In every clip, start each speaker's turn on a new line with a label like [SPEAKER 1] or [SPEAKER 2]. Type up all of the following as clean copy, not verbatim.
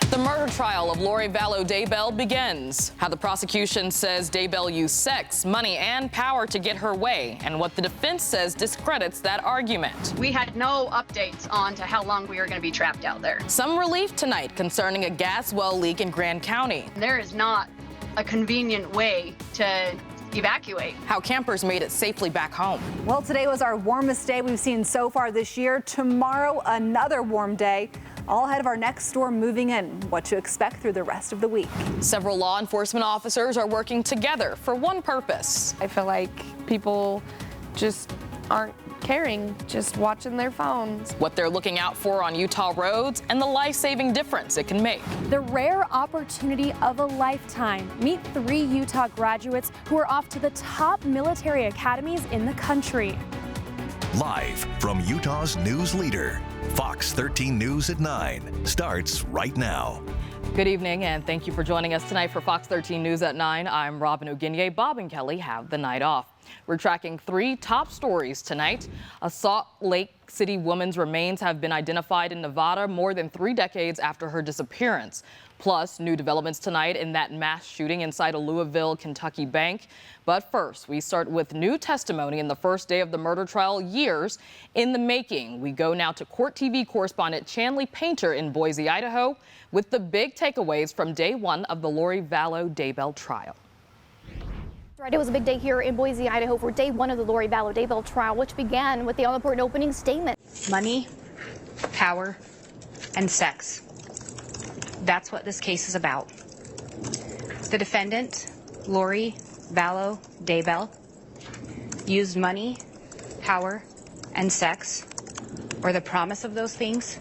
[SPEAKER 1] The murder trial of Lori Vallow Daybell begins. How the prosecution says Daybell used sex, money, and power to get her way, and what the defense says discredits that argument.
[SPEAKER 2] We had no updates on to how long we were going to be trapped out there.
[SPEAKER 1] Some relief tonight concerning a gas well leak in Grand County.
[SPEAKER 2] There is not a convenient way to evacuate.
[SPEAKER 1] How campers made it safely back home.
[SPEAKER 3] Well, today was our warmest day we've seen so far this year. Tomorrow, another warm day. All ahead of our next storm moving in. What to expect through the rest of the week.
[SPEAKER 1] Several law enforcement officers are working together for one purpose.
[SPEAKER 4] I feel like people just aren't caring, just watching their phones.
[SPEAKER 1] What they're looking out for on Utah roads and the life-saving difference it can make.
[SPEAKER 5] The rare opportunity of a lifetime. Meet 3 Utah graduates who are off to the top military academies in the country.
[SPEAKER 6] Live from Utah's news leader, Fox 13 News at 9 starts right now.
[SPEAKER 1] Good evening, and thank you for joining us tonight for Fox 13 News at 9. I'm Robin Oginye. Bob and Kelly have the night off. We're tracking 3 top stories tonight. A Salt Lake City woman's remains have been identified in Nevada more than 3 decades after her disappearance. Plus, new developments tonight in that mass shooting inside a Louisville, Kentucky bank. But first, we start with new testimony in the first day of the murder trial, years in the making. We go now to Court TV correspondent Chanley Painter in Boise, Idaho, with the big takeaways from day 1 of the Lori Vallow Daybell trial.
[SPEAKER 7] Right, it was a big day here in Boise, Idaho for day 1 of the Lori Vallow Daybell trial, which began with the all-important opening statement.
[SPEAKER 8] Money, power, and sex. That's what this case is about. The defendant, Lori Vallow Daybell, used money, power, and sex, or the promise of those things,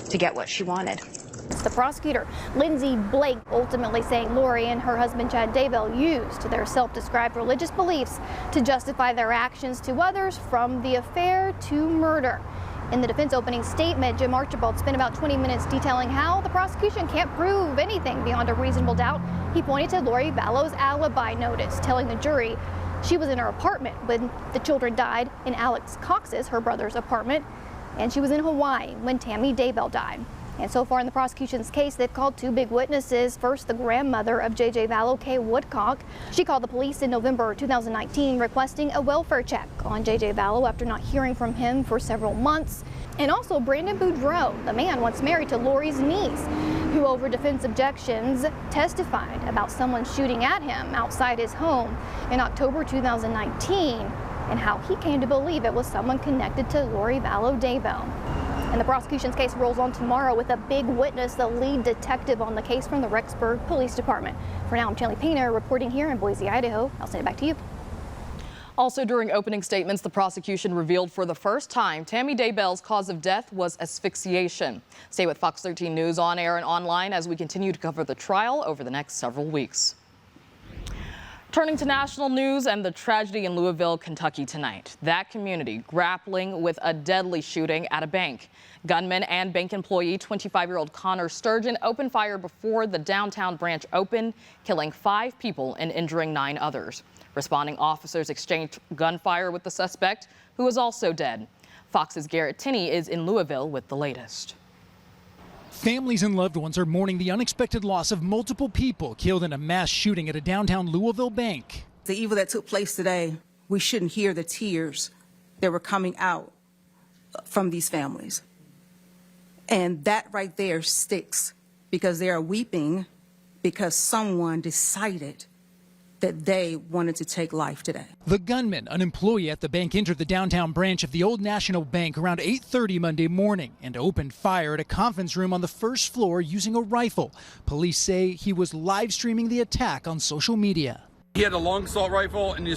[SPEAKER 8] to get what she wanted.
[SPEAKER 7] The prosecutor, Lindsay Blake, ultimately saying Lori and her husband Chad Daybell used their self-described religious beliefs to justify their actions to others, from the affair to murder. In the defense opening statement, Jim Archibald spent about 20 minutes detailing how the prosecution can't prove anything beyond a reasonable doubt. He pointed to Lori Vallow's alibi notice, telling the jury she was in her apartment when the children died, in Alex Cox's, her brother's, apartment, and she was in Hawaii when Tammy Daybell died. And so far in the prosecution's case, they've called 2 big witnesses. First, the grandmother of J.J. Vallow, Kay Woodcock. She called the police in November 2019 requesting a welfare check on J.J. Vallow after not hearing from him for several months. And also Brandon Boudreaux, the man once married to Lori's niece, who over defense objections testified about someone shooting at him outside his home in October 2019 and how he came to believe it was someone connected to Lori Vallow Daybell. And the prosecution's case rolls on tomorrow with a big witness, the lead detective on the case from the Rexburg Police Department. For now, I'm Chanley Painter reporting here in Boise, Idaho. I'll send it back to you.
[SPEAKER 1] Also, during opening statements, the prosecution revealed for the first time Tammy Daybell's cause of death was asphyxiation. Stay with Fox 13 News on air and online as we continue to cover the trial over the next several weeks. Turning to national news and the tragedy in Louisville, Kentucky tonight. That community grappling with a deadly shooting at a bank. Gunman and bank employee 25-year-old Connor Sturgeon opened fire before the downtown branch opened, killing 5 people and injuring 9 others. Responding officers exchanged gunfire with the suspect, who is also dead. Fox's Garrett Tinney is in Louisville with the latest.
[SPEAKER 9] Families and loved ones are mourning the unexpected loss of multiple people killed in a mass shooting at a downtown Louisville bank.
[SPEAKER 10] The evil that took place today, we shouldn't hear the tears that were coming out from these families. And that right there sticks, because they are weeping because someone decided that they wanted to take life today.
[SPEAKER 9] The gunman, an employee at the bank, entered the downtown branch of the Old National Bank around 8:30 Monday morning and opened fire at a conference room on the first floor using a rifle. Police say he was live streaming the attack on social media.
[SPEAKER 11] He had a long assault rifle, and you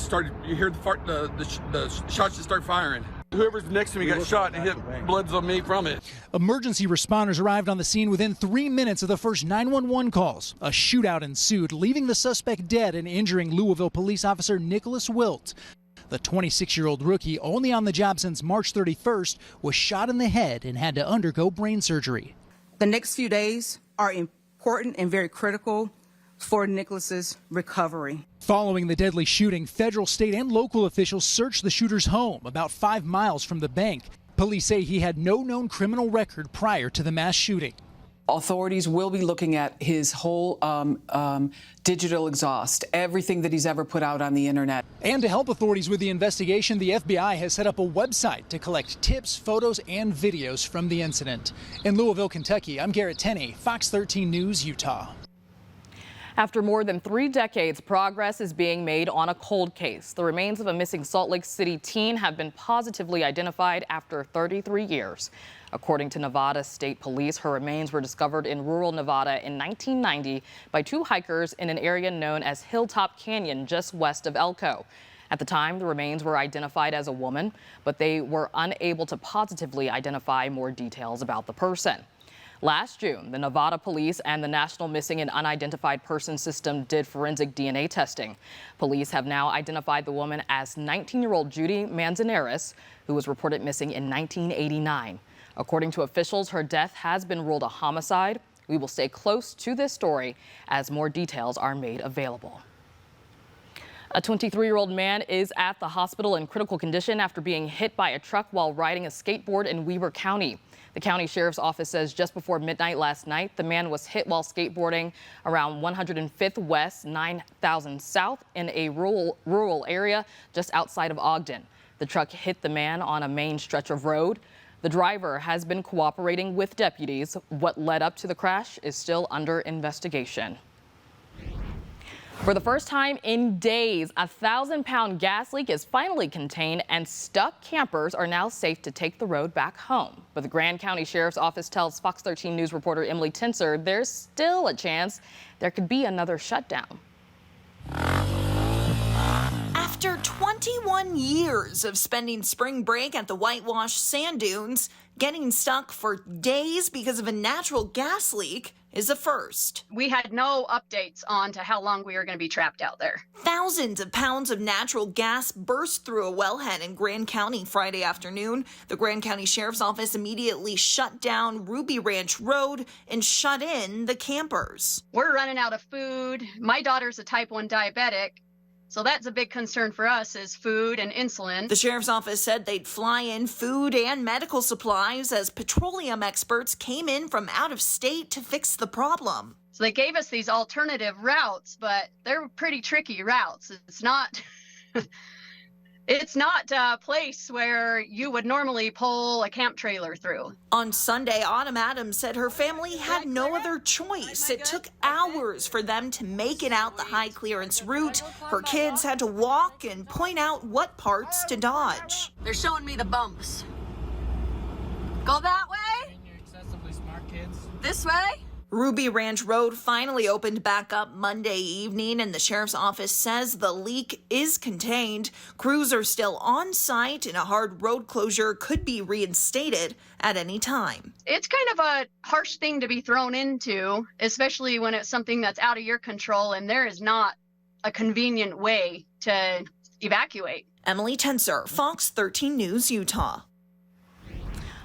[SPEAKER 11] hear the shots just start firing. Whoever's next to me got shot and hit bloods on me from it.
[SPEAKER 9] Emergency responders arrived on the scene within 3 minutes of the first 911 calls. A shootout ensued, leaving the suspect dead and injuring Louisville police officer Nicholas Wilt. The 26-year-old rookie, only on the job since March 31st, was shot in the head and had to undergo brain surgery.
[SPEAKER 10] The next few days are important and very critical for Nicholas's recovery.
[SPEAKER 9] Following the deadly shooting, federal, state, and local officials searched the shooter's home about 5 miles from the bank. Police say he had no known criminal record prior to the mass shooting.
[SPEAKER 12] Authorities will be looking at his whole digital exhaust, everything that he's ever put out on the internet.
[SPEAKER 9] And to help authorities with the investigation, the FBI has set up a website to collect tips, photos, and videos from the incident. In Louisville, Kentucky, I'm Garrett Tenney, Fox 13 News, Utah.
[SPEAKER 1] After more than 3 decades, progress is being made on a cold case. The remains of a missing Salt Lake City teen have been positively identified after 33 years. According to Nevada State Police, her remains were discovered in rural Nevada in 1990 by 2 hikers in an area known as Hilltop Canyon, just west of Elko. At the time, the remains were identified as a woman, but they were unable to positively identify more details about the person. Last June, the Nevada Police and the National Missing and Unidentified Persons System did forensic DNA testing. Police have now identified the woman as 19-year-old Judy Manzanares, who was reported missing in 1989. According to officials, her death has been ruled a homicide. We will stay close to this story as more details are made available. A 23-year-old man is at the hospital in critical condition after being hit by a truck while riding a skateboard in Weber County. The county sheriff's office says just before midnight last night, the man was hit while skateboarding around 105th West, 9000 South in a rural area just outside of Ogden. The truck hit the man on a main stretch of road. The driver has been cooperating with deputies. What led up to the crash is still under investigation. For the first time in days, a 1,000-pound gas leak is finally contained and stuck campers are now safe to take the road back home. But the Grand County Sheriff's Office tells Fox 13 News reporter Emily Tenser there's still a chance there could be another shutdown.
[SPEAKER 13] After 21 years of spending spring break at the whitewashed sand dunes, getting stuck for days because of a natural gas leak is a first.
[SPEAKER 2] We had no updates on to how long we were going to be trapped out there.
[SPEAKER 13] Thousands of pounds of natural gas burst through a wellhead in Grand County Friday afternoon. The Grand County Sheriff's Office immediately shut down Ruby Ranch Road and shut in the campers.
[SPEAKER 2] We're running out of food. My daughter's a type 1 diabetic. So that's a big concern for us is food and insulin.
[SPEAKER 13] The sheriff's office said they'd fly in food and medical supplies as petroleum experts came in from out of state to fix the problem.
[SPEAKER 2] So they gave us these alternative routes, but they're pretty tricky routes. It's not a place where you would normally pull a camp trailer through.
[SPEAKER 13] On Sunday, Autumn Adams said her family had no other choice. It took hours for them to make it out the high clearance route. Her kids had to walk and point out what parts to dodge.
[SPEAKER 2] They're showing me the bumps. Go that way?
[SPEAKER 9] You're excessively smart kids.
[SPEAKER 2] This way?
[SPEAKER 13] Ruby Ranch Road finally opened back up Monday evening, and the sheriff's office says the leak is contained. Crews are still on site, and a hard road closure could be reinstated at any time.
[SPEAKER 2] It's kind of a harsh thing to be thrown into, especially when it's something that's out of your control and there is not a convenient way to evacuate.
[SPEAKER 13] Emily Tenser, Fox 13 News, Utah.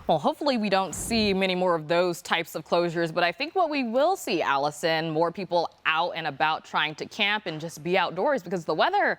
[SPEAKER 1] Well, hopefully we don't see many more of those types of closures, but I think what we will see, Allison, more people out and about trying to camp and just be outdoors because the weather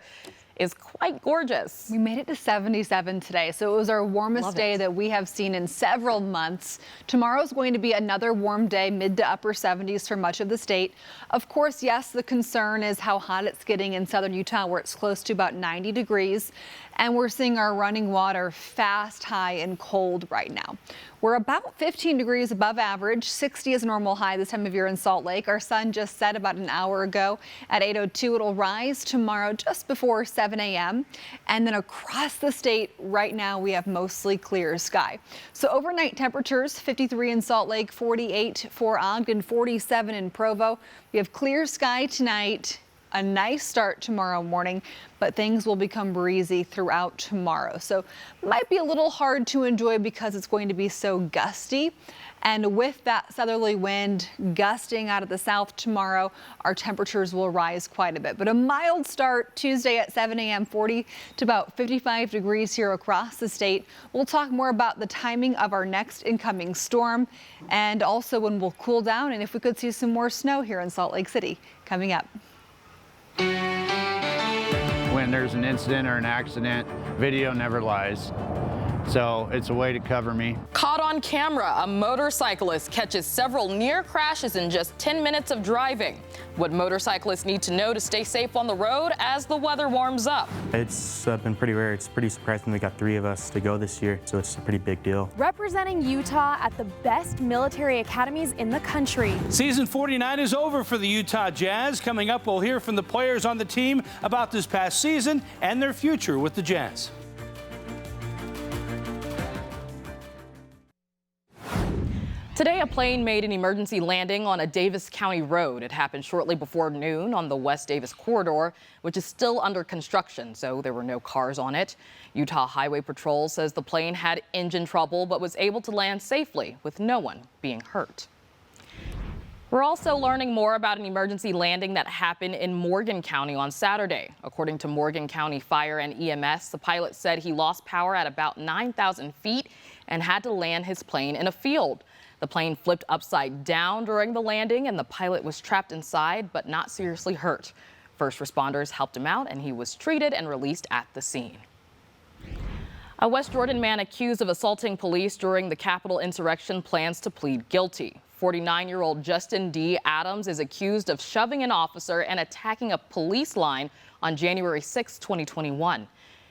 [SPEAKER 1] is quite gorgeous.
[SPEAKER 3] We made it to 77 today, so it was our warmest day that we have seen in several months. Tomorrow's going to be another warm day, mid to upper 70s for much of the state. Of course, yes, the concern is how hot it's getting in southern Utah, where it's close to about 90 degrees. And we're seeing our running water fast, high, and cold right now. We're about 15 degrees above average. 60 is a normal high this time of year in Salt Lake. Our sun just set about an hour ago at 8:02. It'll rise tomorrow just before 7 a.m. And then across the state right now we have mostly clear sky. So overnight temperatures 53 in Salt Lake, 48 for Ogden, 47 in Provo. We have clear sky tonight. A nice start tomorrow morning, but things will become breezy throughout tomorrow. So might be a little hard to enjoy because it's going to be so gusty. And with that southerly wind gusting out of the south tomorrow, our temperatures will rise quite a bit. But a mild start Tuesday at 7 a.m., 40 to about 55 degrees here across the state. We'll talk more about the timing of our next incoming storm and also when we'll cool down and if we could see some more snow here in Salt Lake City coming up.
[SPEAKER 14] When there's an incident or an accident, video never lies. so it's a way to cover me.
[SPEAKER 1] Caught on camera, a motorcyclist catches several near crashes in just 10 minutes of driving. What motorcyclists need to know to stay safe on the road as the weather warms up.
[SPEAKER 15] It's been pretty rare. It's pretty surprising we got 3 of us to go this year, so it's a pretty big deal.
[SPEAKER 5] Representing Utah at the best military academies in the country.
[SPEAKER 16] Season 49 is over for the Utah Jazz. Coming up, we'll hear from the players on the team about this past season and their future with the Jazz.
[SPEAKER 1] Today, a plane made an emergency landing on a Davis County road. It happened shortly before noon on the West Davis corridor, which is still under construction, so there were no cars on it. Utah Highway Patrol says the plane had engine trouble but was able to land safely with no one being hurt. We're also learning more about an emergency landing that happened in Morgan County on Saturday. According to Morgan County Fire and EMS, the pilot said he lost power at about 9,000 feet and had to land his plane in a field. The plane flipped upside down during the landing and the pilot was trapped inside but not seriously hurt. First responders helped him out and he was treated and released at the scene. A West Jordan man accused of assaulting police during the Capitol insurrection plans to plead guilty. 49-year-old Justin D. Adams is accused of shoving an officer and attacking a police line on January 6, 2021.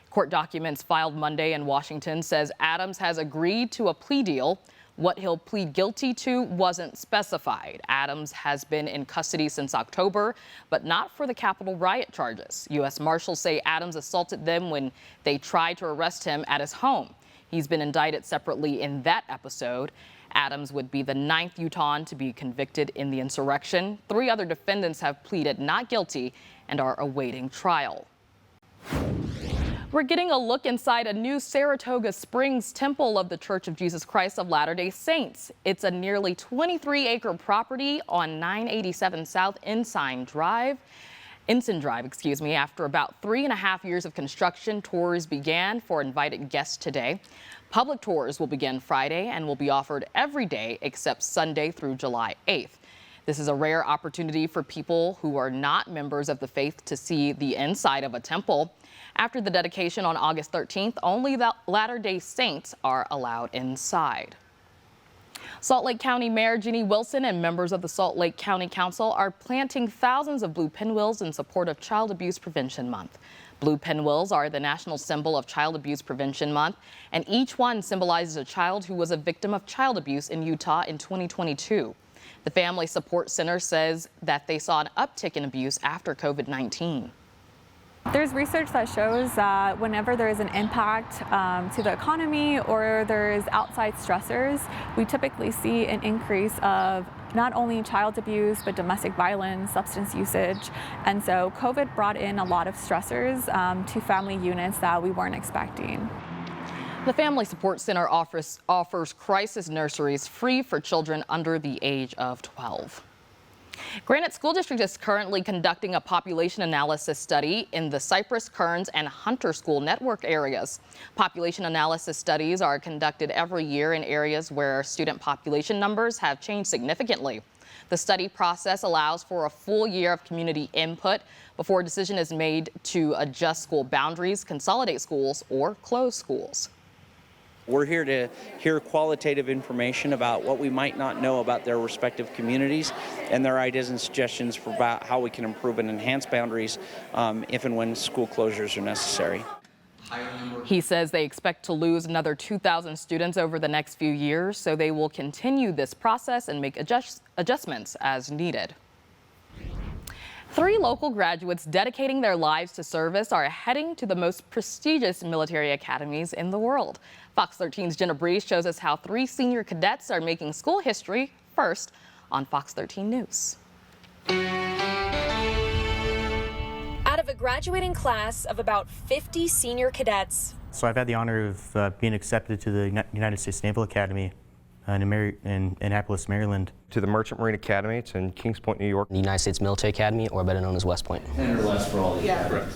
[SPEAKER 1] Court documents filed Monday in Washington says Adams has agreed to a plea deal. What he'll plead guilty to wasn't specified. Adams has been in custody since October, but not for the Capitol riot charges. U.S. Marshals say Adams assaulted them when they tried to arrest him at his home. He's been indicted separately in that episode. Adams would be the 9th Utahn to be convicted in the insurrection. 3 other defendants have pleaded not guilty and are awaiting trial. We're getting a look inside a new Saratoga Springs temple of the Church of Jesus Christ of Latter-day Saints. It's a nearly 23-acre property on 987 South Ensign Drive. After about 3.5 years of construction, tours began for invited guests today. Public tours will begin Friday and will be offered every day except Sunday through July 8th. This is a rare opportunity for people who are not members of the faith to see the inside of a temple. After the dedication on August 13th, only the Latter-day Saints are allowed inside. Salt Lake County Mayor Jeannie Wilson and members of the Salt Lake County Council are planting thousands of blue pinwheels in support of Child Abuse Prevention Month. Blue pinwheels are the national symbol of Child Abuse Prevention Month, and each one symbolizes a child who was a victim of child abuse in Utah in 2022. The Family Support Center says that they saw an uptick in abuse after COVID-19.
[SPEAKER 17] There's research that shows that whenever there is an impact to the economy or there's outside stressors, we typically see an increase of not only child abuse, but domestic violence, substance usage. And so COVID brought in a lot of stressors to family units that we weren't expecting.
[SPEAKER 1] The Family Support Center offers crisis nurseries free for children under the age of 12. Granite School District is currently conducting a population analysis study in the Cypress, Kearns, and Hunter School network areas. Population analysis studies are conducted every year in areas where student population numbers have changed significantly. The study process allows for a full year of community input before a decision is made to adjust school boundaries, consolidate schools, or close schools.
[SPEAKER 18] We're here to hear qualitative information about what we might not know about their respective communities and their ideas and suggestions for about how we can improve and enhance boundaries if and when school closures are necessary.
[SPEAKER 1] He says they expect to lose another 2,000 students over the next few years, so they will continue this process and make adjustments as needed. 3 local graduates dedicating their lives to service are heading to the most prestigious military academies in the world. Fox 13's Jenna Breeze shows us how 3 senior cadets are making school history first on Fox 13 News.
[SPEAKER 5] Out of a graduating class of about 50 senior cadets.
[SPEAKER 15] So I've had the honor of being accepted to the United States Naval Academy in Annapolis, Maryland.
[SPEAKER 19] To the Merchant Marine Academy. It's in Kings Point, New York.
[SPEAKER 20] The United States Military Academy, or better known as West Point.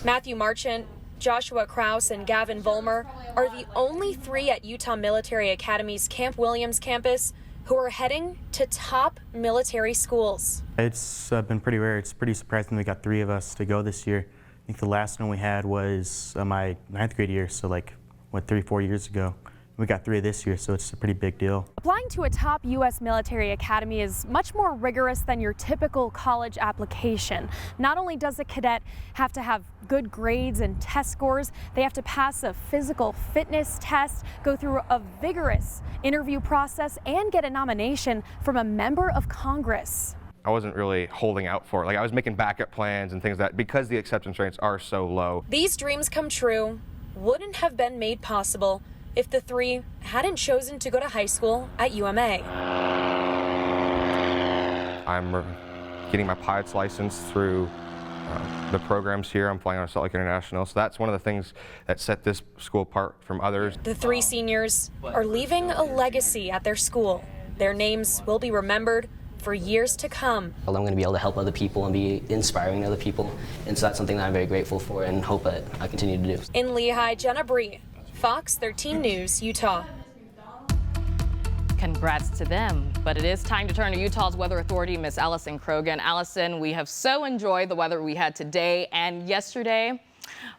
[SPEAKER 5] Matthew Marchant, Joshua Kraus, and Gavin Vollmer are the only 3 at Utah Military Academy's Camp Williams campus who are heading to top military schools.
[SPEAKER 15] It's been pretty rare. It's pretty surprising we got 3 of us to go this year. I think the last one we had was my 9th grade year, so like, 3-4 years ago. We got 3 this year, so it's a pretty big deal.
[SPEAKER 5] Applying to a top U.S. military academy is much more rigorous than your typical college application. Not only does a cadet have to have good grades and test scores, they have to pass a physical fitness test, go through a vigorous interview process, and get a nomination from a member of Congress.
[SPEAKER 19] I wasn't really holding out for it. Like, I was making backup plans and things because the acceptance rates are so low.
[SPEAKER 5] These dreams come true wouldn't have been made possible if the 3 hadn't chosen to go to high school at UMA.
[SPEAKER 19] I'm getting my pilot's license through the programs here. I'm flying on Salt Lake International, so that's one of the things that set this school apart from others.
[SPEAKER 5] The 3 seniors are leaving a legacy at their school. Their names will be remembered for years to come.
[SPEAKER 20] I'm going to be able to help other people and be inspiring other people, and so that's something that I'm very grateful for and hope that I continue to do.
[SPEAKER 5] In Lehigh, Jenna Bree, Fox 13 News, Utah.
[SPEAKER 1] Congrats to them. But it is time to turn to Utah's weather authority, Miss Allison Krogan. Allison, we have so enjoyed the weather we had today and yesterday.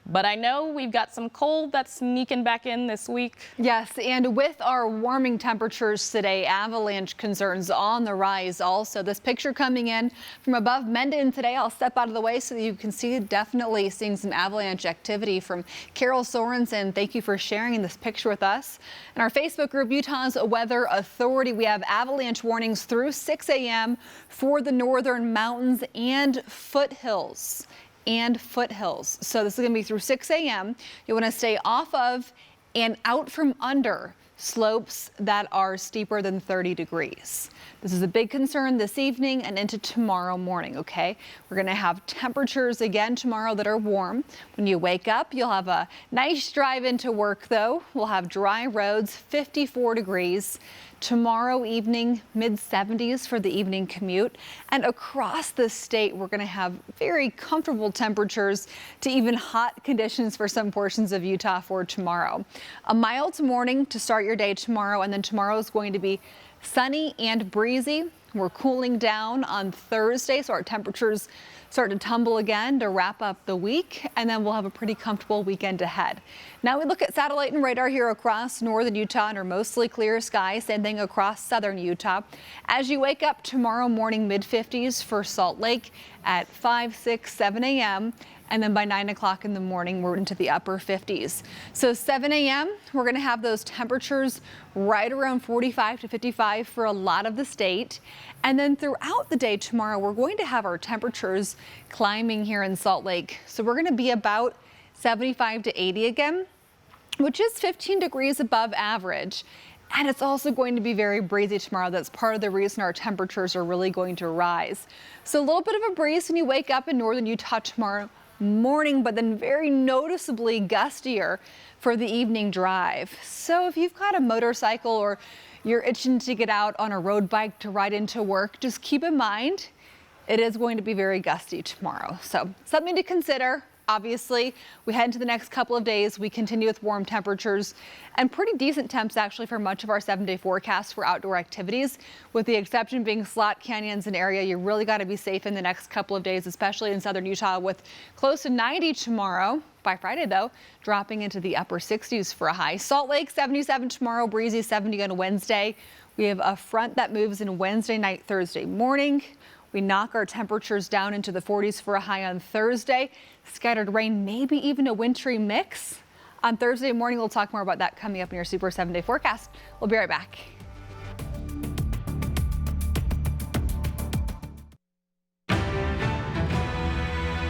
[SPEAKER 1] But I know we've got some cold that's sneaking back in this week.
[SPEAKER 3] Yes, and with our warming temperatures today, avalanche concerns on the rise also. This picture coming in from above Mendon today. I'll step out of the way so that you can see, definitely seeing some avalanche activity from Carol Sorensen. Thank you for sharing this picture with us. In our Facebook group, Utah's Weather Authority, we have avalanche warnings through 6 a.m. for the northern mountains and foothills. So this is going to be through 6 a.m. You want to stay off of and out from under slopes that are steeper than 30 degrees. This is a big concern this evening and into tomorrow morning, okay? We're going to have temperatures again tomorrow that are warm. When you wake up, you'll have a nice drive into work, though. We'll have dry roads, 54 degrees. Tomorrow evening, mid-70s for the evening commute. And across the state, we're going to have very comfortable temperatures to even hot conditions for some portions of Utah for tomorrow. A mild morning to start your day tomorrow, and then tomorrow is going to be sunny and breezy. We're cooling down on Thursday, so our temperatures start to tumble again to wrap up the week, and then we'll have a pretty comfortable weekend ahead. Now we look at satellite and radar here across northern Utah under mostly clear skies, same thing across southern Utah. As you wake up tomorrow morning, mid-50s for Salt Lake at 5, 6, 7 a.m. And then by 9 o'clock in the morning, we're into the upper 50s. So 7 a.m., we're going to have those temperatures right around 45 to 55 for a lot of the state. And then throughout the day tomorrow, we're going to have our temperatures climbing here in Salt Lake. So we're going to be about 75 to 80 again, which is 15 degrees above average. And it's also going to be very breezy tomorrow. That's part of the reason our temperatures are really going to rise. So a little bit of a breeze when you wake up in northern Utah tomorrow morning, but then very noticeably gustier for the evening drive. So if you've got a motorcycle or you're itching to get out on a road bike to ride into work, just keep in mind it is going to be very gusty tomorrow. So something to consider. Obviously, we head into the next couple of days. We continue with warm temperatures and pretty decent temps actually for much of our 7-day forecast for outdoor activities, with the exception being Slot Canyon's an area you really got to be safe in the next couple of days, especially in southern Utah with close to 90 tomorrow. By Friday, though, dropping into the upper 60s for a high. Salt Lake 77 tomorrow, breezy 70 on Wednesday. We have a front that moves in Wednesday night, Thursday morning. We knock our temperatures down into the 40s for a high on Thursday. Scattered rain, maybe even a wintry mix. On Thursday morning, we'll talk more about that coming up in your Super 7-day forecast. We'll be right back.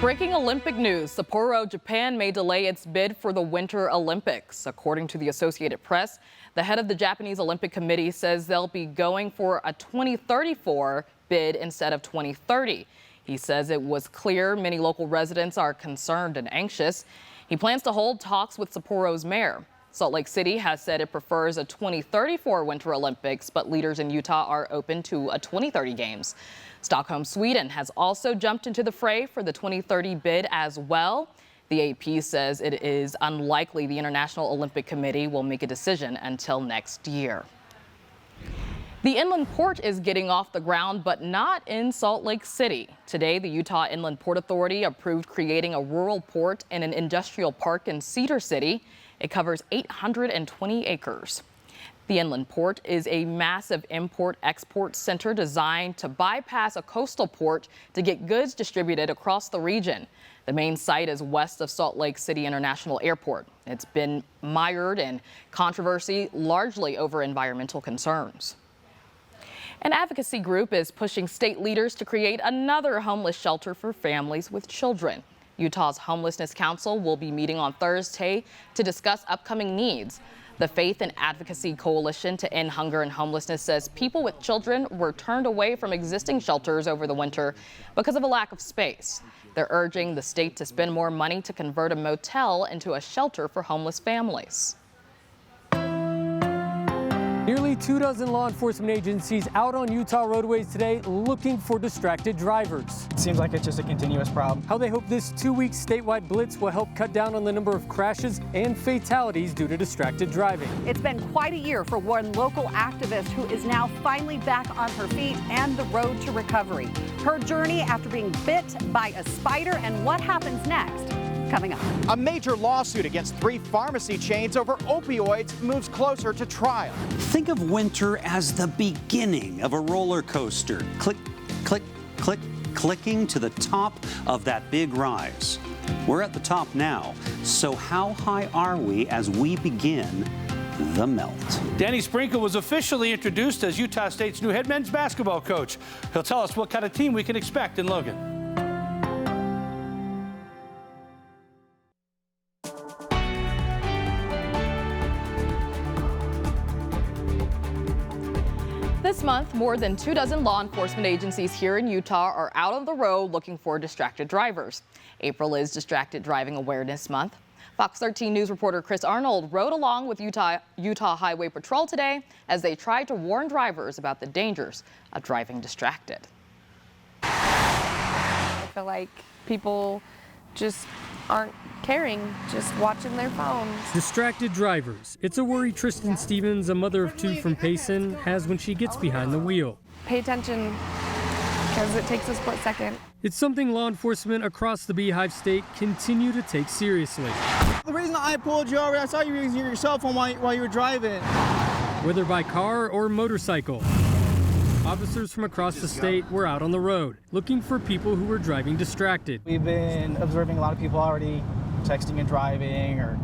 [SPEAKER 1] Breaking Olympic news, Sapporo, Japan may delay its bid for the Winter Olympics. According to the Associated Press, the head of the Japanese Olympic Committee says they'll be going for a 2034 bid instead of 2030. He says it was clear many local residents are concerned and anxious. He plans to hold talks with Sapporo's mayor. Salt Lake City has said it prefers a 2034 Winter Olympics, but leaders in Utah are open to a 2030 Games. Stockholm, Sweden has also jumped into the fray for the 2030 bid as well. The AP says it is unlikely the International Olympic Committee will make a decision until next year. The inland port is getting off the ground, but not in Salt Lake City. Today, the Utah Inland Port Authority approved creating a rural port in an industrial park in Cedar City. It covers 820 acres. The inland port is a massive import-export center designed to bypass a coastal port to get goods distributed across the region. The main site is west of Salt Lake City International Airport. It's been mired in controversy, largely over environmental concerns. An advocacy group is pushing state leaders to create another homeless shelter for families with children. Utah's Homelessness Council will be meeting on Thursday to discuss upcoming needs. The Faith and Advocacy Coalition to End Hunger and Homelessness says people with children were turned away from existing shelters over the winter because of a lack of space. They're urging the state to spend more money to convert a motel into a shelter for homeless families.
[SPEAKER 21] Nearly 24 law enforcement agencies out on Utah roadways today looking for distracted drivers.
[SPEAKER 22] It seems like it's just a continuous problem.
[SPEAKER 21] How they hope this 2-week statewide blitz will help cut down on the number of crashes and fatalities due to distracted driving.
[SPEAKER 23] It's been quite a year for one local activist who is now finally back on her feet and the road to recovery. Her journey after being bit by a spider and what happens next. Coming up.
[SPEAKER 24] A major lawsuit against 3 pharmacy chains over opioids moves closer to trial.
[SPEAKER 25] Think of winter as the beginning of a roller coaster. Click, click, click, clicking to the top of that big rise. We're at the top now, so how high are we as we begin the melt?
[SPEAKER 16] Danny Sprinkle was officially introduced as Utah State's new head men's basketball coach. He'll tell us what kind of team we can expect in Logan.
[SPEAKER 1] This month, more than 24 law enforcement agencies here in Utah are out on the road looking for distracted drivers. April is Distracted Driving Awareness Month. Fox 13 News reporter Chris Arnold rode along with Utah Highway Patrol today as they tried to warn drivers about the dangers of driving distracted.
[SPEAKER 4] I feel like people just aren't caring, just watching their phones.
[SPEAKER 21] Distracted drivers. It's a worry Tristan Stevens, a mother of 2 from Payson, has when she gets behind the wheel.
[SPEAKER 4] Pay attention because it takes a split second.
[SPEAKER 21] It's something law enforcement across the Beehive State continue to take seriously.
[SPEAKER 22] The reason I pulled you over, I saw you using your cell phone while you were driving.
[SPEAKER 21] Whether by car or motorcycle, officers from across the state were out on the road looking for people who were driving distracted.
[SPEAKER 22] We've been observing a lot of people already texting and driving or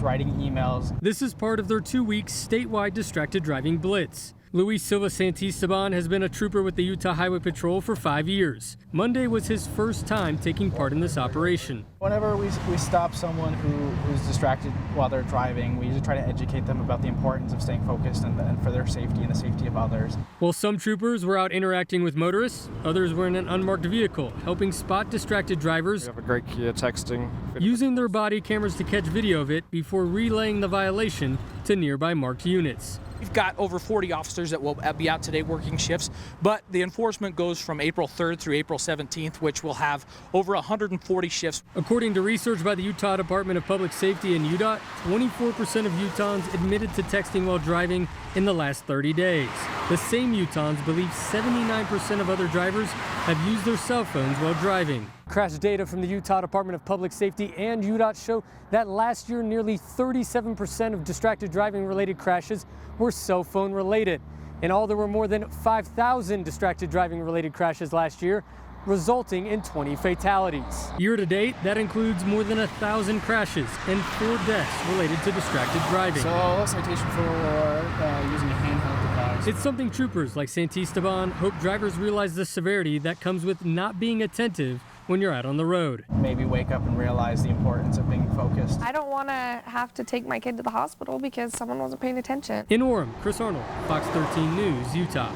[SPEAKER 22] writing emails.
[SPEAKER 21] This is part of their 2-week statewide distracted driving blitz. Luis Silva Santisteban has been a trooper with the Utah Highway Patrol for 5 years. Monday was his first time taking part in this operation.
[SPEAKER 22] Whenever we stop someone who's distracted while they're driving, we usually try to educate them about the importance of staying focused and for their safety and the safety of others.
[SPEAKER 21] While some troopers were out interacting with motorists, others were in an unmarked vehicle, helping spot distracted drivers.
[SPEAKER 22] We have a great key at texting.
[SPEAKER 21] Using their body cameras to catch video of it before relaying the violation to nearby marked units.
[SPEAKER 26] We've got over 40 officers that will be out today working shifts, but the enforcement goes from April 3rd through April 17th, which will have over 140 shifts.
[SPEAKER 21] According to research by the Utah Department of Public Safety and UDOT, 24% of Utahns admitted to texting while driving in the last 30 days. The same Utahns believe 79% of other drivers have used their cell phones while driving. Crash data from the Utah Department of Public Safety and UDOT show that last year nearly 37% of distracted driving related crashes were cell phone related. In all, there were more than 5,000 distracted driving related crashes last year, resulting in 20 fatalities. Year to date, that includes more than 1,000 crashes and 4 deaths related to distracted driving.
[SPEAKER 22] So a citation for using a handheld device.
[SPEAKER 21] It's something troopers like Santisteban hope drivers realize the severity that comes with not being attentive when you're out on the road.
[SPEAKER 22] Maybe wake up and realize the importance of being focused.
[SPEAKER 4] I don't want to have to take my kid to the hospital because someone wasn't paying attention.
[SPEAKER 21] In Orem, Chris Arnold, Fox 13 News, Utah.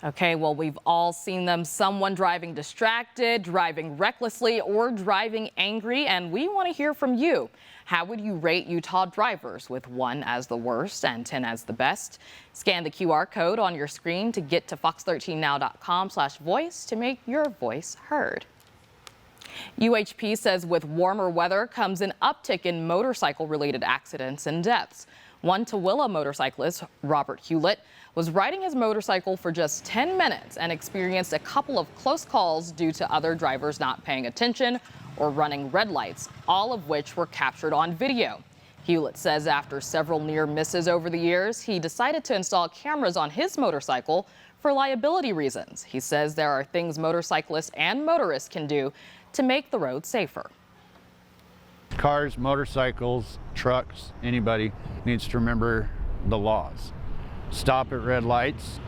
[SPEAKER 1] Okay, well, we've all seen them. Someone driving distracted, driving recklessly, or driving angry, and we want to hear from you. How would you rate Utah drivers, with 1 as the worst and 10 as the best? Scan the QR code on your screen to get to fox13now.com/voice to make your voice heard. UHP says with warmer weather comes an uptick in motorcycle-related accidents and deaths. One Tooele motorcyclist, Robert Hewlett, was riding his motorcycle for just 10 minutes and experienced a couple of close calls due to other drivers not paying attention or running red lights, all of which were captured on video. Hewlett says after several near misses over the years, he decided to install cameras on his motorcycle for liability reasons. He says there are things motorcyclists and motorists can do to make the road safer.
[SPEAKER 14] Cars, motorcycles, trucks, anybody needs to remember the laws. Stop at red lights,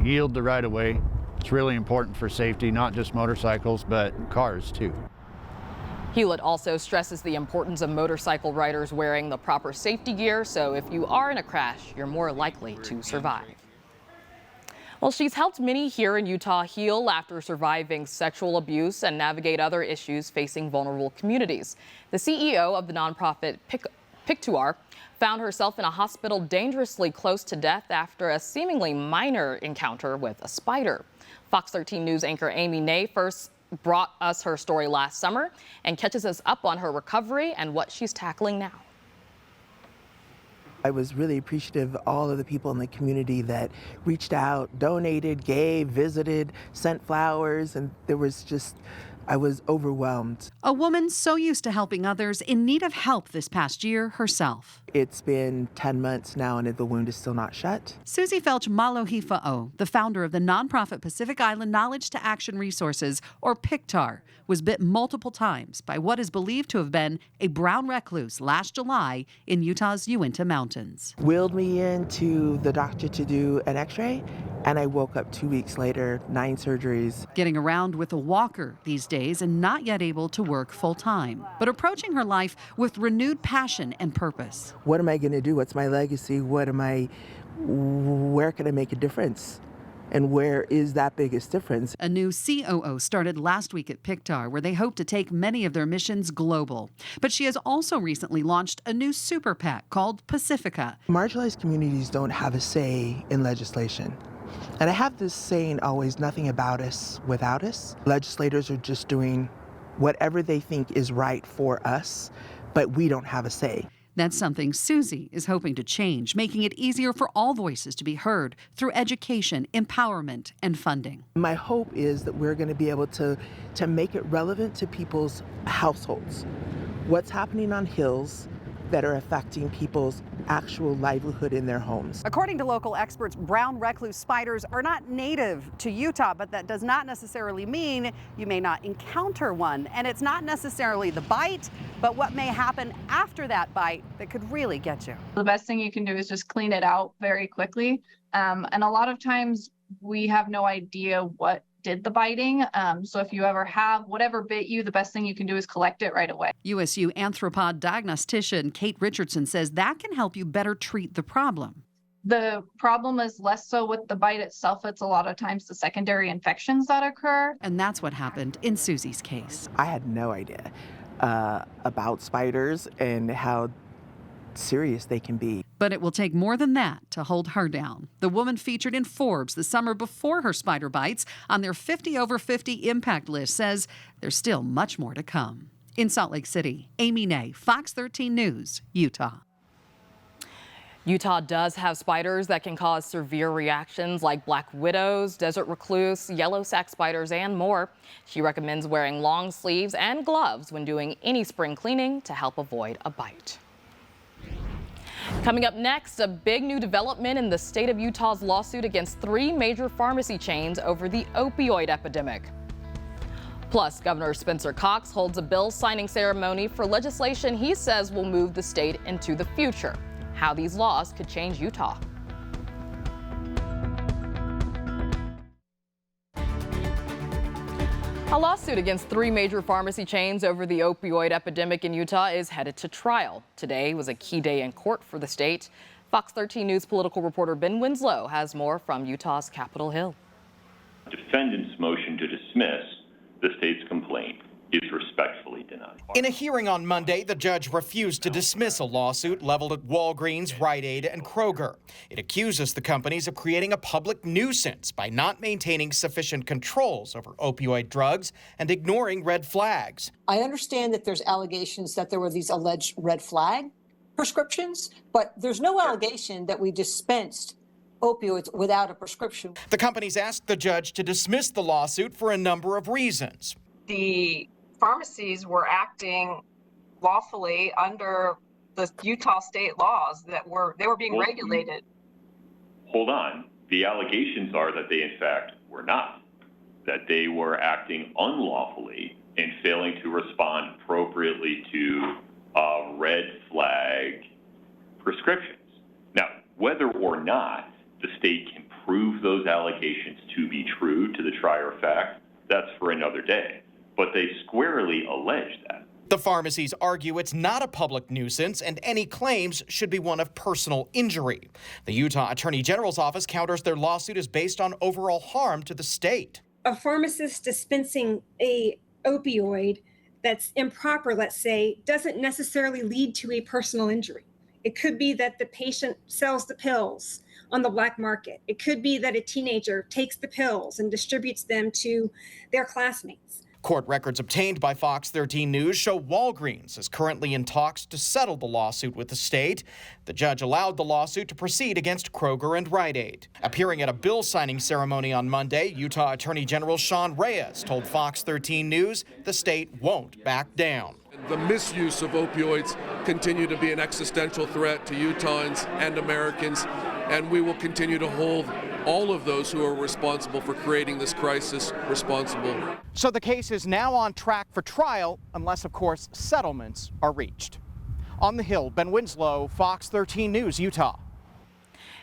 [SPEAKER 14] yield the right of way. It's really important for safety, not just motorcycles, but cars too.
[SPEAKER 1] Hewlett also stresses the importance of motorcycle riders wearing the proper safety gear, so if you are in a crash, you're more likely to survive. Well, she's helped many here in Utah heal after surviving sexual abuse and navigate other issues facing vulnerable communities. The CEO of the nonprofit Pictuar found herself in a hospital dangerously close to death after a seemingly minor encounter with a spider. Fox 13 News anchor Amy Nay first brought us her story last summer and catches us up on her recovery and what she's tackling now.
[SPEAKER 6] I was really appreciative of all of the people in the community that reached out, donated, gave, visited, sent flowers, and I was overwhelmed.
[SPEAKER 23] A woman so used to helping others in need of help this past year herself.
[SPEAKER 6] It's been 10 months now and the wound is still not shut.
[SPEAKER 23] Susie Felch Malohifa'o, the founder of the nonprofit Pacific Island Knowledge to Action Resources, or PICTAR, was bit multiple times by what is believed to have been a brown recluse last July in Utah's Uinta Mountains.
[SPEAKER 6] Wheeled me in to the doctor to do an x-ray, and I woke up 2 weeks later, 9 surgeries.
[SPEAKER 23] Getting around with a walker these days and not yet able to work full time, but approaching her life with renewed passion and purpose.
[SPEAKER 6] What am I going to do? What's my legacy? Where can I make a difference? And where is that biggest difference?
[SPEAKER 23] A new COO started last week at PICTAR, where they hope to take many of their missions global. But she has also recently launched a new super PAC called Pacifica.
[SPEAKER 6] Marginalized communities don't have a say in legislation. And I have this saying always, nothing about us without us. Legislators are just doing whatever they think is right for us, but we don't have a say.
[SPEAKER 23] That's something Susie is hoping to change, making it easier for all voices to be heard through education, empowerment, and funding.
[SPEAKER 6] My hope is that we're going to be able to make it relevant to people's households. What's happening on hills that are affecting people's actual livelihood in their homes.
[SPEAKER 23] According to local experts, brown recluse spiders are not native to Utah, but that does not necessarily mean you may not encounter one. And it's not necessarily the bite, but what may happen after that bite that could really get you.
[SPEAKER 7] The best thing you can do is just clean it out very quickly. And a lot of times we have no idea what did the biting. So if you ever have whatever bit you, the best thing you can do is collect it right away.
[SPEAKER 23] USU anthropod diagnostician Kate Richardson says that can help you better treat the problem.
[SPEAKER 7] The problem is less so with the bite itself. It's a lot of times the secondary infections that occur.
[SPEAKER 23] And that's what happened in Susie's case.
[SPEAKER 6] I had no idea about spiders and how serious they can be.
[SPEAKER 23] But it will take more than that to hold her down. The woman featured in Forbes the summer before her spider bites on their 50 over 50 impact list says there's still much more to come. In Salt Lake City, Amy Nay, Fox 13 News, Utah.
[SPEAKER 1] Utah does have spiders that can cause severe reactions like black widows, desert recluse, yellow sac spiders, and more. She recommends wearing long sleeves and gloves when doing any spring cleaning to help avoid a bite. Coming up next, a big new development in the state of Utah's lawsuit against 3 major pharmacy chains over the opioid epidemic. Plus, Governor Spencer Cox holds a bill signing ceremony for legislation he says will move the state into the future. How these laws could change Utah. A lawsuit against 3 major pharmacy chains over the opioid epidemic in Utah is headed to trial. Today was a key day in court for the state. Fox 13 News political reporter Ben Winslow has more from Utah's Capitol Hill.
[SPEAKER 8] Defendant's motion to dismiss the state's complaint is respectfully denied.
[SPEAKER 24] In a hearing on Monday, the judge refused to dismiss a lawsuit leveled at Walgreens, Rite Aid, and Kroger. It accuses the companies of creating a public nuisance by not maintaining sufficient controls over opioid drugs and ignoring red flags.
[SPEAKER 10] I understand that there's allegations that there were these alleged red flag prescriptions, but there's no allegation that we dispensed opioids without a prescription.
[SPEAKER 24] The companies asked the judge to dismiss the lawsuit for a number of reasons.
[SPEAKER 11] The pharmacies were acting lawfully under
[SPEAKER 2] the Utah state laws that they were being regulated.
[SPEAKER 8] Hold on. The allegations are that they, in fact, were not, that they were acting unlawfully and failing to respond appropriately to red flag prescriptions. Now, whether or not the state can prove those allegations to be true to the trier of fact, that's for another day. But they squarely allege that.
[SPEAKER 24] The pharmacies argue it's not a public nuisance and any claims should be one of personal injury. The Utah Attorney General's office counters their lawsuit is based on overall harm to the state.
[SPEAKER 9] A pharmacist dispensing a opioid that's improper, let's say, doesn't necessarily lead to a personal injury. It could be that the patient sells the pills on the black market. It could be that a teenager takes the pills and distributes them to their classmates.
[SPEAKER 24] Court records obtained by Fox 13 News show Walgreens is currently in talks to settle the lawsuit with the state. The judge allowed the lawsuit to proceed against Kroger and Rite Aid. Appearing at a bill signing ceremony on Monday, Utah Attorney General Sean Reyes told Fox 13 News the state won't back down.
[SPEAKER 11] The misuse of opioids continue to be an existential threat to Utahns and Americans, and we will continue to hold all of those who are responsible for creating this crisis responsible.
[SPEAKER 24] So the case is now on track for trial, unless, of course, settlements are reached. On the Hill, Ben Winslow, Fox 13 News, Utah.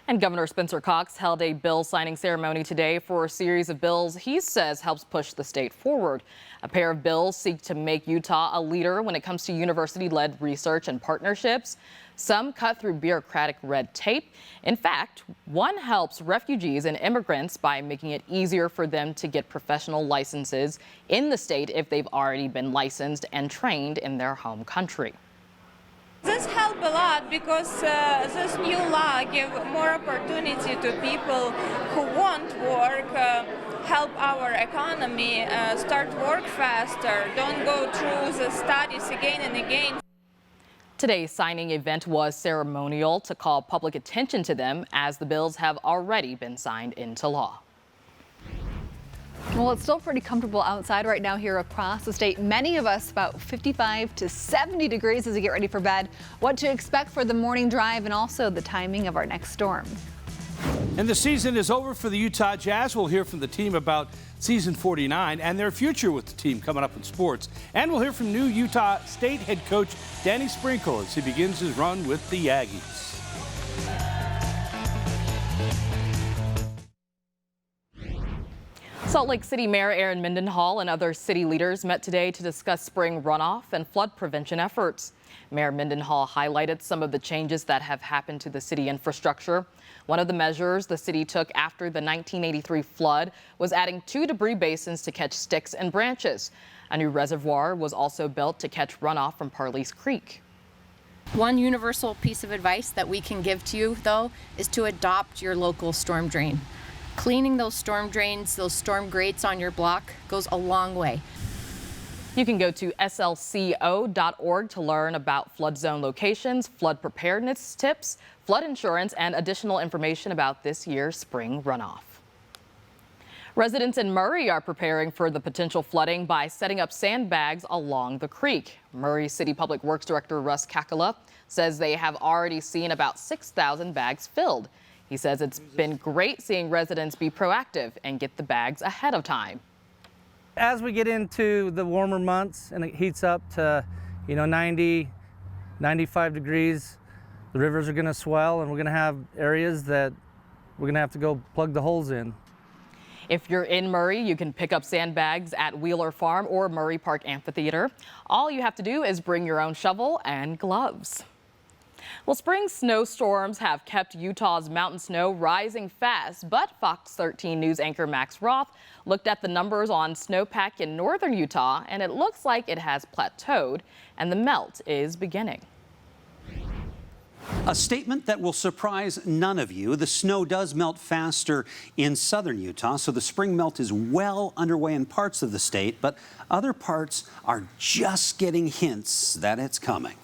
[SPEAKER 1] And Governor Spencer Cox held a bill signing ceremony today for a series of bills he says helps push the state forward. A pair of bills seek to make Utah a leader when it comes to university-led research and partnerships. Some cut through bureaucratic red tape. In fact, one helps refugees and immigrants by making it easier for them to get professional licenses in the state if they've already been licensed and trained in their home country.
[SPEAKER 12] This helps a lot because this new law gives more opportunity to people who want work, help our economy, start work faster, don't go through the studies again and again.
[SPEAKER 1] Today's signing event was ceremonial to call public attention to them as the bills have already been signed into law.
[SPEAKER 3] Well, it's still pretty comfortable outside right now here across the state. Many of us about 55 to 70 degrees as we get ready for bed. What to expect for the morning drive and also the timing of our next storm.
[SPEAKER 16] And the season is over for the Utah Jazz. We'll hear from the team about season 49 and their future with the team coming up in sports. And we'll hear from new Utah State head coach Danny Sprinkle as he begins his run with the Aggies.
[SPEAKER 1] Salt Lake City Mayor Aaron Mendenhall and other city leaders met today to discuss spring runoff and flood prevention efforts. Mayor Mendenhall highlighted some of the changes that have happened to the city infrastructure. One of the measures the city took after the 1983 flood was adding 2 debris basins to catch sticks and branches. A new reservoir was also built to catch runoff from Parley's Creek.
[SPEAKER 13] One universal piece of advice that we can give to you, though, is to adopt your local storm drain. Cleaning those storm drains, those storm grates on your block goes a long way.
[SPEAKER 1] You can go to slco.org to learn about flood zone locations, flood preparedness tips, flood insurance, and additional information about this year's spring runoff. Residents in Murray are preparing for the potential flooding by setting up sandbags along the creek. Murray City Public Works Director Russ Kakala says they have already seen about 6,000 bags filled. He says it's been great seeing residents be proactive and get the bags ahead of time.
[SPEAKER 17] As we get into the warmer months and it heats up to, 90, 95 degrees, the rivers are going to swell and we're going to have areas that we're going to have to go plug the holes in.
[SPEAKER 1] If you're in Murray, you can pick up sandbags at Wheeler Farm or Murray Park Amphitheater. All you have to do is bring your own shovel and gloves. Well, spring snowstorms have kept Utah's mountain snow rising fast, but Fox 13 News anchor Max Roth looked at the numbers on snowpack in northern Utah, and it looks like it has plateaued and the melt is beginning.
[SPEAKER 25] A statement that will surprise none of you. The snow does melt faster in southern Utah, so the spring melt is well underway in parts of the state, but other parts are just getting hints that it's coming.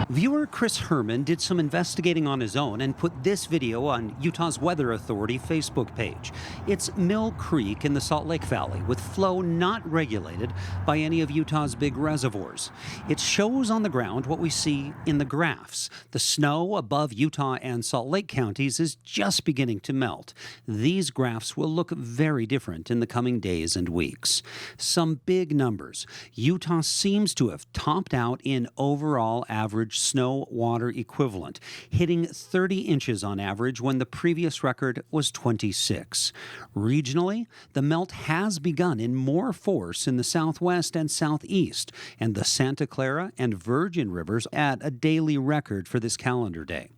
[SPEAKER 25] Viewer Chris Herman did some investigating on his own and put this video on Utah's Weather Authority Facebook page. It's Mill Creek in the Salt Lake Valley, with flow not regulated by any of Utah's big reservoirs. It shows on the ground what we see in the graphs. The snow above Utah and Salt Lake counties is just beginning to melt. These graphs will look very different in the coming days and weeks. Some big numbers. Utah seems to have topped out in overall average snow water equivalent, hitting 30 inches on average when the previous record was 26. Regionally, the melt has begun in more force in the southwest and southeast, and the Santa Clara and Virgin Rivers at a daily record for this calendar day.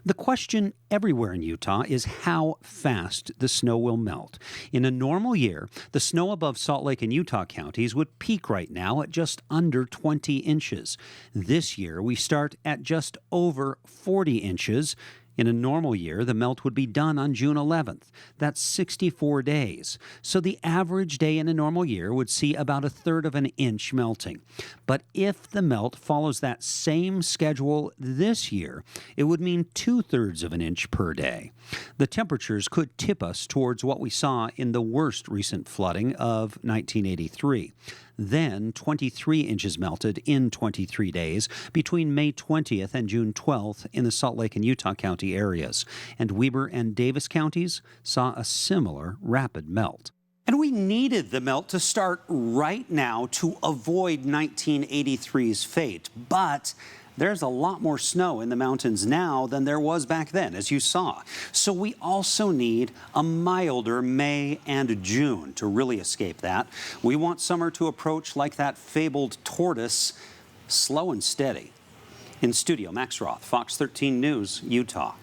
[SPEAKER 25] The question everywhere in Utah is how fast the snow will melt. In a normal year, the snow above Salt Lake and Utah counties would peak right now at just under 20 inches. This year, we start at just over 40 inches. In a normal year, the melt would be done on June 11th. That's 64 days. So the average day in a normal year would see about a third of an inch melting. But if the melt follows that same schedule this year, it would mean 2/3 of an inch per day. The temperatures could tip us towards what we saw in the worst recent flooding of 1983. Then 23 inches melted in 23 days between May 20th and June 12th in the Salt Lake and Utah County areas. And Weber and Davis counties saw a similar rapid melt. And we needed the melt to start right now to avoid 1983's fate. But there's a lot more snow in the mountains now than there was back then, as you saw. So we also need a milder May and June to really escape that. We want summer to approach like that fabled tortoise, slow and steady. In studio, Max Roth, Fox 13 News, Utah.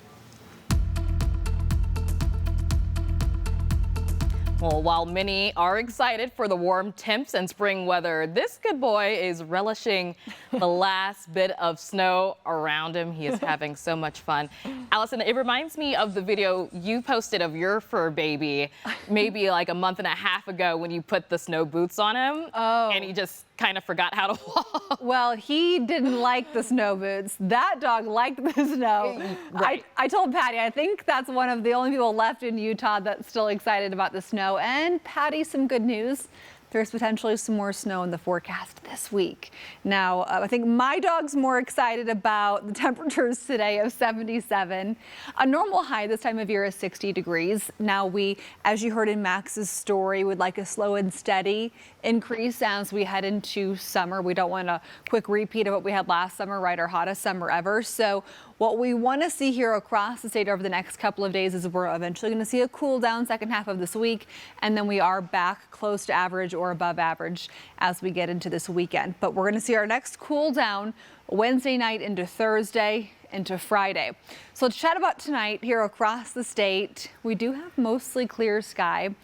[SPEAKER 1] Well, while many are excited for the warm temps and spring weather, this good boy is relishing the last bit of snow around him. He is having so much fun. Allison, it reminds me of the video you posted of your fur baby maybe like a month and a half ago when you put the snow boots on him.
[SPEAKER 3] Oh.
[SPEAKER 1] And he just kind of forgot how to walk.
[SPEAKER 3] Well, he didn't like the snow boots. That dog liked the snow.
[SPEAKER 1] Right.
[SPEAKER 3] I told Patty, I think that's one of the only people left in Utah that's still excited about the snow. And Patty, some good news. There's potentially some more snow in the forecast this week. Now, I think my dog's more excited about the temperatures today of 77. A normal high this time of year is 60 degrees. Now we, as you heard in Max's story, would like a slow and steady increase as we head into summer. We don't want a quick repeat of what we had last summer, right? Our hottest summer ever. So what we want to see here across the state over the next couple of days is we're eventually going to see a cool down second half of this week, and then we are back close to average or above average as we get into this weekend. But we're going to see our next cool down Wednesday night into Thursday into Friday. So let's chat about tonight here across the state. We do have mostly clear sky.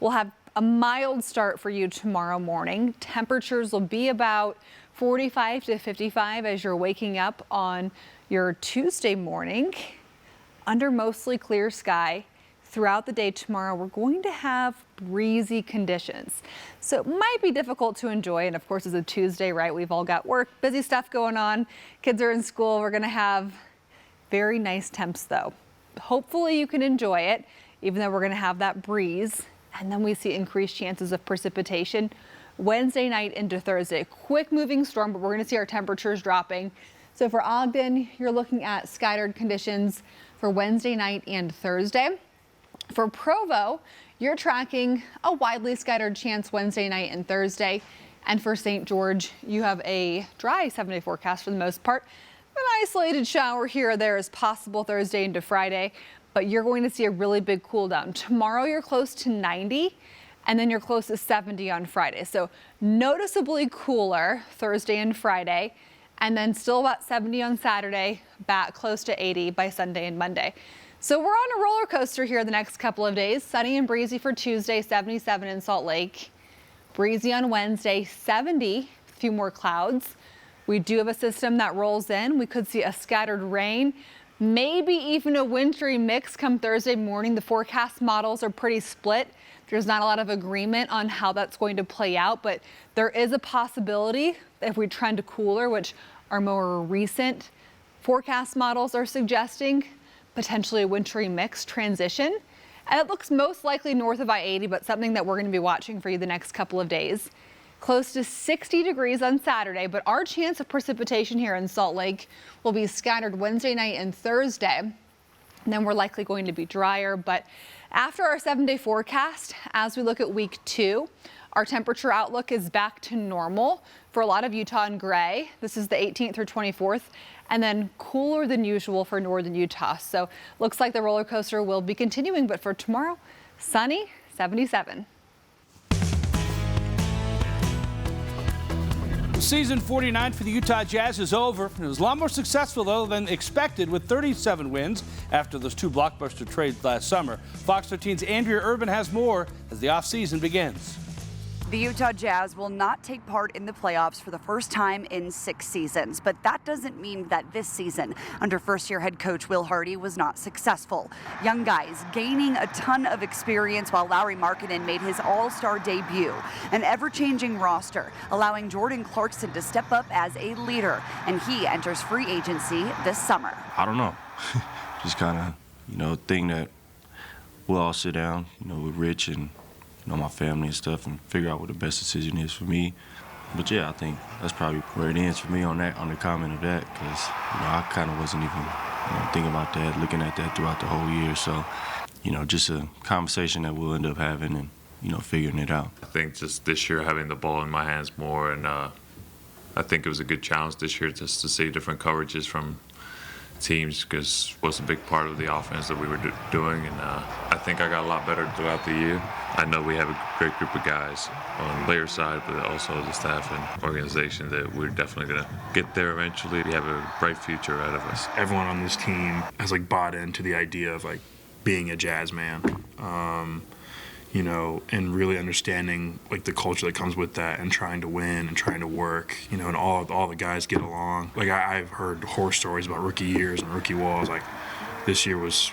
[SPEAKER 3] We'll have a mild start for you tomorrow morning. Temperatures will be about 45 to 55 as you're waking up on your Tuesday morning. Under mostly clear sky throughout the day tomorrow, we're going to have breezy conditions. So it might be difficult to enjoy. And of course, it's a Tuesday, right? We've all got work, busy stuff going on. Kids are in school. We're going to have very nice temps though. Hopefully you can enjoy it, even though we're going to have that breeze. And then we see increased chances of precipitation Wednesday night into Thursday. Quick moving storm, but we're going to see our temperatures dropping. So for Ogden, you're looking at scattered conditions for Wednesday night and Thursday. For Provo, you're tracking a widely scattered chance Wednesday night and Thursday. And for St. George, you have a dry 7-day forecast for the most part. An isolated shower here or there is possible Thursday into Friday, but you're going to see a really big cool down. Tomorrow, you're close to 90. And then you're close to 70 on Friday. So noticeably cooler Thursday and Friday, and then still about 70 on Saturday, back close to 80 by Sunday and Monday. So we're on a roller coaster here the next couple of days. Sunny and breezy for Tuesday, 77 in Salt Lake. Breezy on Wednesday, 70, a few more clouds. We do have a system that rolls in. We could see a scattered rain, maybe even a wintry mix come Thursday morning. The forecast models are pretty split. There's not a lot of agreement on how that's going to play out, but there is a possibility that if we trend to cooler, which our more recent Forecast models are suggesting potentially a wintry mix transition. And it looks most likely north of I-80, but something that we're going to be watching for you the next couple of days. Close to 60 degrees on Saturday, but our chance of precipitation here in Salt Lake will be scattered Wednesday night and Thursday. And then we're likely going to be drier. But after our 7-day forecast, as we look at week 2, our temperature outlook is back to normal for a lot of Utah and Gray. This is the 18th through 24th, and then cooler than usual for northern Utah. So looks like the roller coaster will be continuing, but for tomorrow, sunny, 77.
[SPEAKER 16] Season 49 for the Utah Jazz is over. It was a lot more successful, though, than expected, with 37 wins after those 2 blockbuster trades last summer. Fox 13's Andrea Urban has more as the offseason begins.
[SPEAKER 5] The Utah Jazz will not take part in the playoffs for the first time in 6 seasons, but that doesn't mean that this season, under first-year head coach Will Hardy, was not successful. Young guys gaining a ton of experience while Lauri Markkanen made his all-star debut. An ever-changing roster, allowing Jordan Clarkson to step up as a leader, and he enters free agency this summer.
[SPEAKER 15] I don't know. Just kind of, thing that we'll all sit down, with Rich and my family and stuff, and figure out what the best decision is for me. But yeah, I think that's probably where it ends for me on the comment of that, because I kind of wasn't even thinking about that, looking at that throughout the whole year. So, just a conversation that we'll end up having and figuring it out.
[SPEAKER 18] I think just this year having the ball in my hands more, and I think it was a good challenge this year just to see different coverages from teams, because it was a big part of the offense that we were doing, and I think I got a lot better throughout the year. I know we have a great group of guys on the player side, but also the staff and organization that we're definitely going to get there eventually. We have a bright future ahead of us.
[SPEAKER 19] Everyone on this team has bought into the idea of being a Jazz man, and really understanding the culture that comes with that, and trying to win and trying to work, and all the guys get along. I've heard horror stories about rookie years and rookie walls. This year was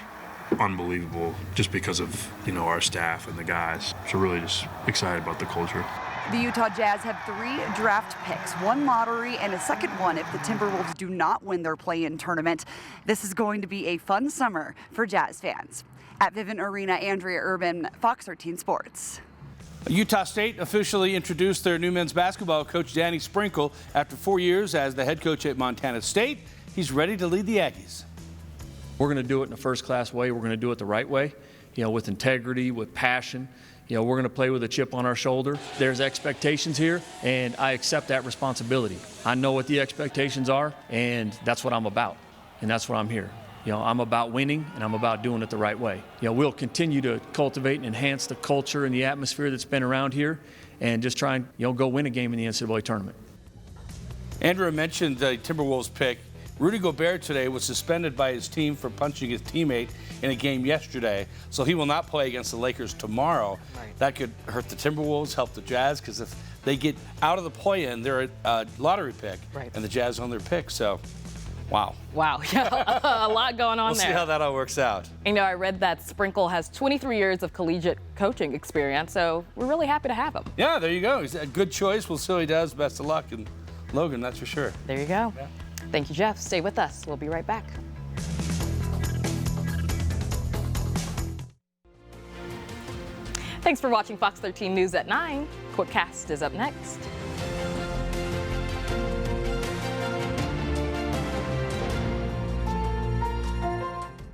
[SPEAKER 19] unbelievable just because of our staff and the guys. So really just excited about the culture.
[SPEAKER 5] The Utah Jazz have 3 draft picks, 1 lottery and a second one if the Timberwolves do not win their play-in tournament. This is going to be a fun summer for Jazz fans. At Vivint Arena, Andrea Urban, Fox 13 Sports.
[SPEAKER 16] Utah State officially introduced their new men's basketball coach, Danny Sprinkle. After 4 years as the head coach at Montana State, he's ready to lead the Aggies.
[SPEAKER 20] We're going to do it in a first-class way. We're going to do it the right way, with integrity, with passion. We're going to play with a chip on our shoulder. There's expectations here, and I accept that responsibility. I know what the expectations are, and that's what I'm about, and that's what I'm here. I'm about winning, and I'm about doing it the right way. We'll continue to cultivate and enhance the culture and the atmosphere that's been around here, and just try and go win a game in the NCAA tournament.
[SPEAKER 16] Andrew mentioned the Timberwolves pick. Rudy Gobert today was suspended by his team for punching his teammate in a game yesterday, so he will not play against the Lakers tomorrow. Right. That could hurt the Timberwolves, help the Jazz, because if they get out of the play-in, they're a lottery pick, right, and the Jazz own their pick. So, wow.
[SPEAKER 1] Wow, yeah, a lot going on there.
[SPEAKER 16] We'll see how that all works out.
[SPEAKER 1] I read that Sprinkle has 23 years of collegiate coaching experience, so we're really happy to have him.
[SPEAKER 16] Yeah, there you go. He's a good choice. We'll see how he does. Best of luck in Logan, that's for sure.
[SPEAKER 1] There you go. Yeah. Thank you, Jeff. Stay with us. We'll be right back. Thanks for watching Fox 13 News at 9. Quickcast is up next.